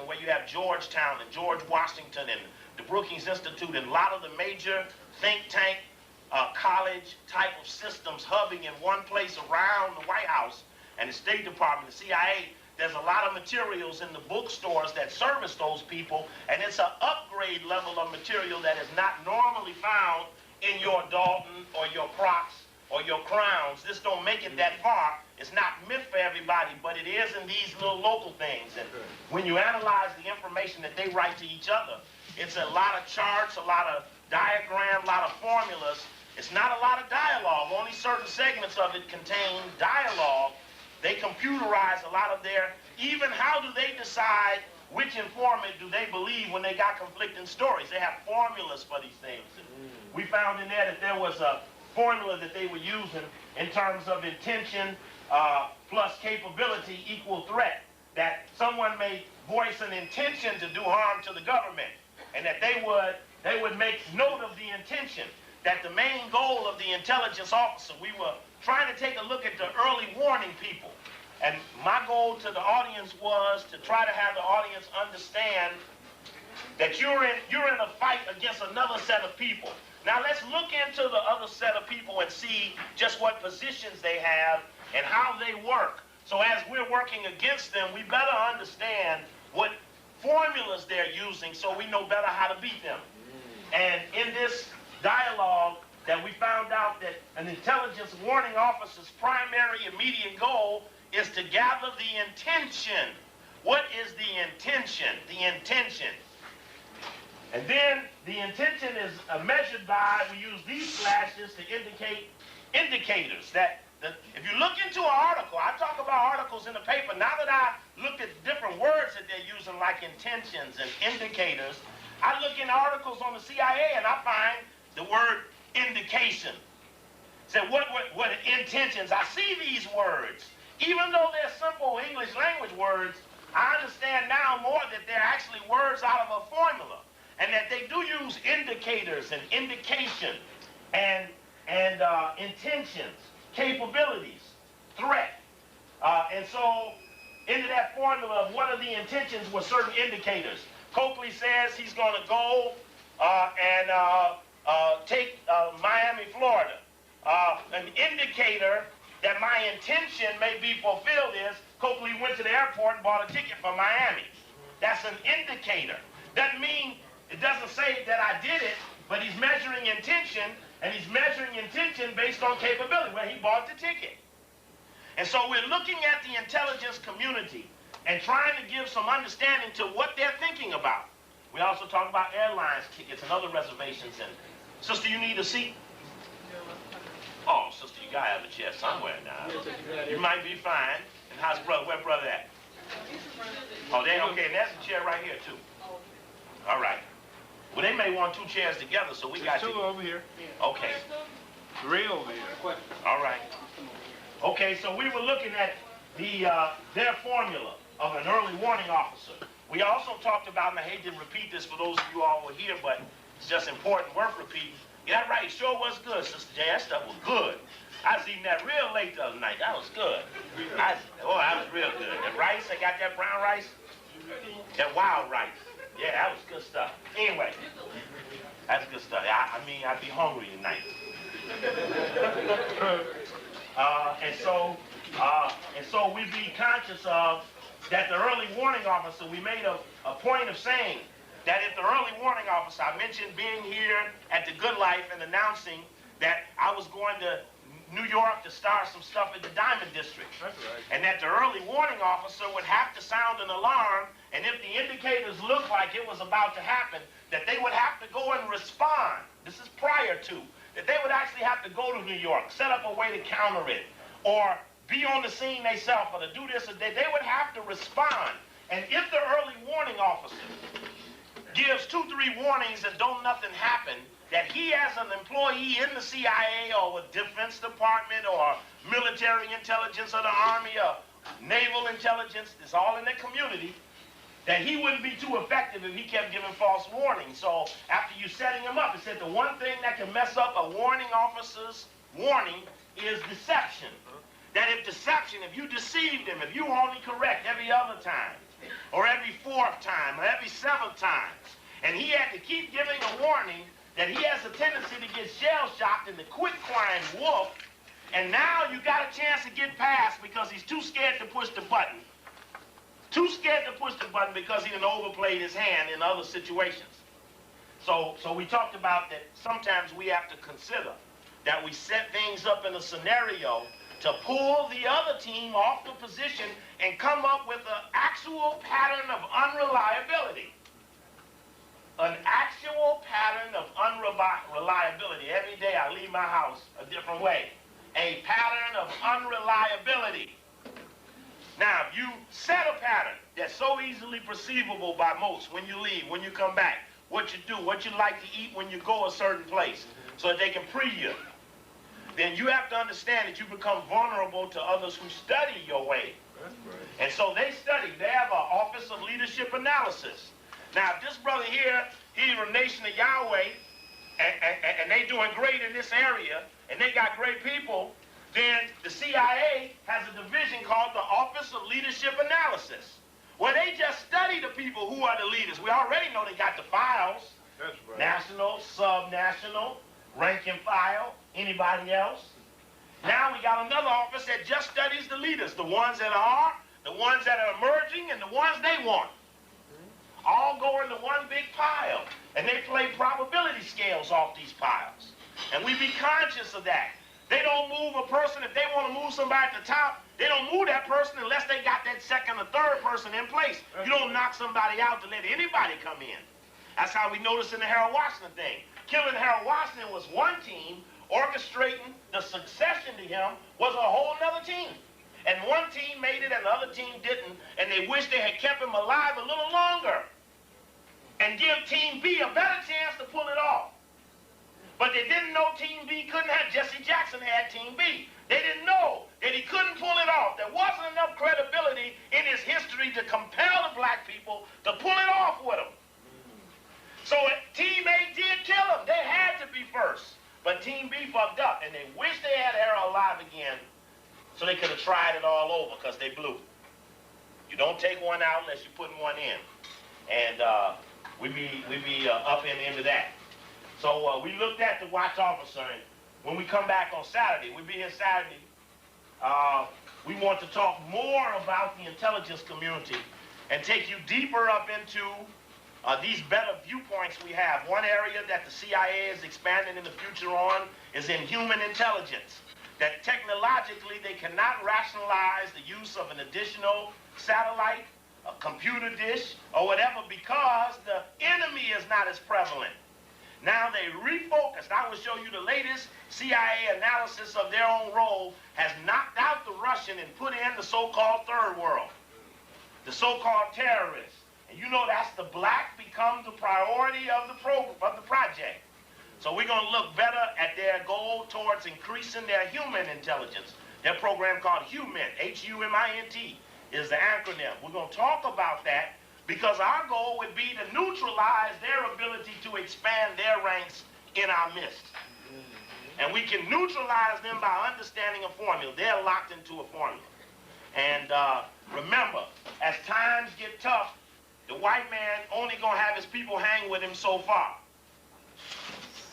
Washington, where you have Georgetown and George Washington and the Brookings Institute and a lot of the major think tank, college type of systems hubbing in one place around the White House and the State Department, the CIA, there's a lot of materials in the bookstores that service those people, and it's an upgrade level of material that is not normally found in your Dalton or your Crocs or your Crowns. This don't make it that far. It's not myth for everybody, but it is in these little local things. And when you analyze the information that they write to each other, it's a lot of charts, a lot of diagrams, a lot of formulas. It's not a lot of dialogue. Only certain segments of it contain dialogue. They computerize a lot of their, even how do they decide which informant do they believe when they got conflicting stories? They have formulas for these things. And we found in there that there was a formula that they were using in terms of intention plus capability equal threat. That someone may voice an intention to do harm to the government, and that they would make note of the intention. That the main goal of the intelligence officer, we were trying to take a look at the early warning people. And my goal to the audience was to try to have the audience understand that you're in a fight against another set of people. Now let's look into the other set of people and see just what positions they have and how they work. So as we're working against them, we better understand what formulas they're using so we know better how to beat them. And in this dialogue that we found out that an intelligence warning officer's primary immediate goal is to gather the intention. What is the intention? The intention. And then the intention is measured by, we use these flashes to indicate indicators. That if you look into an article, I talk about articles in the paper, now that I looked at different words that they're using like intentions and indicators, I look in articles on the CIA and I find the word indication. Say, what intentions? I see these words. Even though they're simple English language words, I understand now more that they're actually words out of a formula, and that they do use indicators and indication and intentions, capabilities, threat. And so into that formula of what are the intentions were certain indicators. Coakley says he's going to go and take Miami, Florida. An indicator that my intention may be fulfilled is Coakley went to the airport and bought a ticket for Miami. That's an indicator. Doesn't mean, it doesn't say that I did it, but he's measuring intention, and he's measuring intention based on capability, where he bought the ticket. And so we're looking at the intelligence community and trying to give some understanding to what they're thinking about. We also talk about airlines tickets and other reservations. And sister, you need a seat? Oh, sister, you gotta have a chair somewhere now. You might be fine. And how's brother? Where brother at? Oh, they okay. And there's a chair right here too. All right. Well, they may want two chairs together, so we got two over here. Okay. Three over here. All right. Okay, so we were looking at their formula of an early warning officer. We also talked about, and I hate to repeat this for those of you all who were here, but it's just important, worth repeating. Yeah, right, it sure was good, Sister J. That stuff was good. I was eating that real late the other night. That was good. That was real good. The rice, I got that brown rice, that wild rice. Yeah, that was good stuff. Anyway, that's good stuff. I mean, I'd be hungry tonight. And so we be conscious of that the early warning officer, we made a point of saying that if the early warning officer, I mentioned being here at the Good Life and announcing that I was going to New York to start some stuff at the Diamond District. That's right. And that the early warning officer would have to sound an alarm, and if the indicators looked like it was about to happen, that they would have to go and respond. This is prior to. That they would actually have to go to New York, set up a way to counter it, or be on the scene themselves, or to do this, or they would have to respond. And if the early warning officer gives 2-3 warnings and don't nothing happen, that he as an employee in the CIA or with Defense Department or military intelligence of the Army or naval intelligence, it's all in the community, that he wouldn't be too effective if he kept giving false warnings. So after you setting him up, it said the one thing that can mess up a warning officer's warning is deception. That if deception, if you deceived him, if you were only correct every other time, or every fourth time, or every seventh time. And he had to keep giving a warning that he has a tendency to get shell-shocked and to quit crying wolf. And now you got a chance to get past because he's too scared to push the button. Too scared to push the button because he done overplayed his hand in other situations. So we talked about that sometimes we have to consider that we set things up in a scenario to pull the other team off the position and come up with an actual pattern of unreliability. An actual pattern of unreliability. Every day I leave my house a different way. A pattern of unreliability. Now, if you set a pattern that's so easily perceivable by most when you leave, when you come back, what you do, what you like to eat when you go a certain place, so that they can pre you, then you have to understand that you become vulnerable to others who study your way. That's right. And so they study. They have an Office of Leadership Analysis. Now, if this brother here, he's from Nation of Yahweh, and they doing great in this area, and they got great people, then the CIA has a division called the Office of Leadership Analysis, where they just study the people who are the leaders. We already know they got the files. That's right. National, sub-national, rank and file, anybody else. Now we got another office that just studies the leaders, the ones that are, the ones that are emerging, and the ones they want. All go into one big pile, and they play probability scales off these piles. And we be conscious of that. They don't move a person. If they want to move somebody at the top, they don't move that person unless they got that second or third person in place. You don't knock somebody out to let anybody come in. That's how we noticed in the Harold Washington thing. Killing Harold Washington was one team. Orchestrating the succession to him was a whole nother team. And one team made it and the other team didn't, and they wish they had kept him alive a little longer and give Team B a better chance to pull it off. But they didn't know Team B couldn't have. Jesse Jackson had Team B. They didn't know that he couldn't pull it off. There wasn't enough credibility in his history to compel the black people to pull it off with him. So Team A did kill him. They had to be first. But Team B fucked up, and they wish they had Harold alive again so they could have tried it all over because they blew. You don't take one out unless you're putting one in. And we be up and into that. So we looked at the watch officer, and when we come back on Saturday, we'll be here Saturday, we want to talk more about the intelligence community and take you deeper up into these better viewpoints we have. One area that the CIA is expanding in the future on is in human intelligence. That technologically they cannot rationalize the use of an additional satellite, a computer dish, or whatever because the enemy is not as prevalent. Now they refocused. I will show you the latest CIA analysis of their own role has knocked out the Russian and put in the so-called third world, the so-called terrorists. And you know that's the black become the priority of the project. So we're going to look better at their goal towards increasing their human intelligence. Their program called HUMINT, H-U-M-I-N-T, is the acronym. We're going to talk about that because our goal would be to neutralize their ability to expand their ranks in our midst. And we can neutralize them by understanding a formula. They're locked into a formula. And remember, as times get tough, the white man only gonna have his people hang with him so far.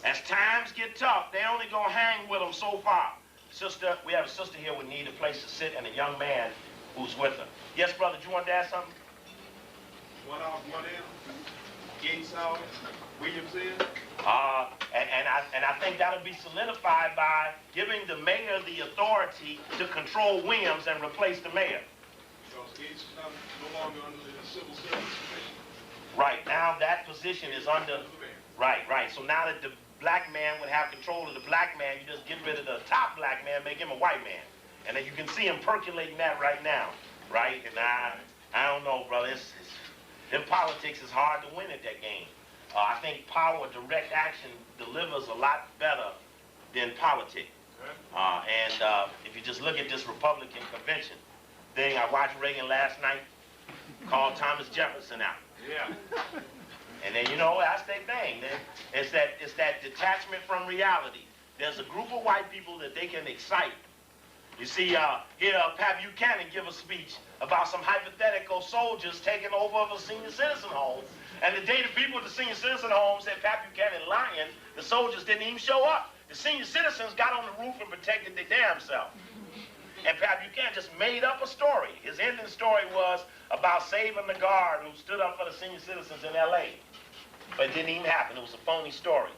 As times get tough, they only gonna hang with him so far. Sister, we have a sister here who need a place to sit and a young man who's with her. Yes, brother, do you want to add something? One out, one in. Gates out, Williams in. And I think that'll be solidified by giving the mayor the authority to control Williams and replace the mayor. Because Gates is no longer under the civil service commission. Right, now that position is under, right. So now that the black man would have control of the black man, you just get rid of the top black man, make him a white man. And then you can see him percolating that right now, right? And I don't know, brother, in politics it's hard to win at that game. I think power, direct action delivers a lot better than politics. If you just look at this Republican convention thing, I watched Reagan last night, called Thomas Jefferson out. Yeah. And then, you know, that's their thing. It's that detachment from reality. There's a group of white people that they can excite You see, here Pat Buchanan give a speech about some hypothetical soldiers taking over of a senior citizen home. And the day the people at the senior citizen home said Pat Buchanan lying, the soldiers didn't even show up. The senior citizens got on the roof and protected their damn self. And Pat Buchanan just made up a story. His ending story was about saving the guard who stood up for the senior citizens in L.A. But it didn't even happen. It was a phony story.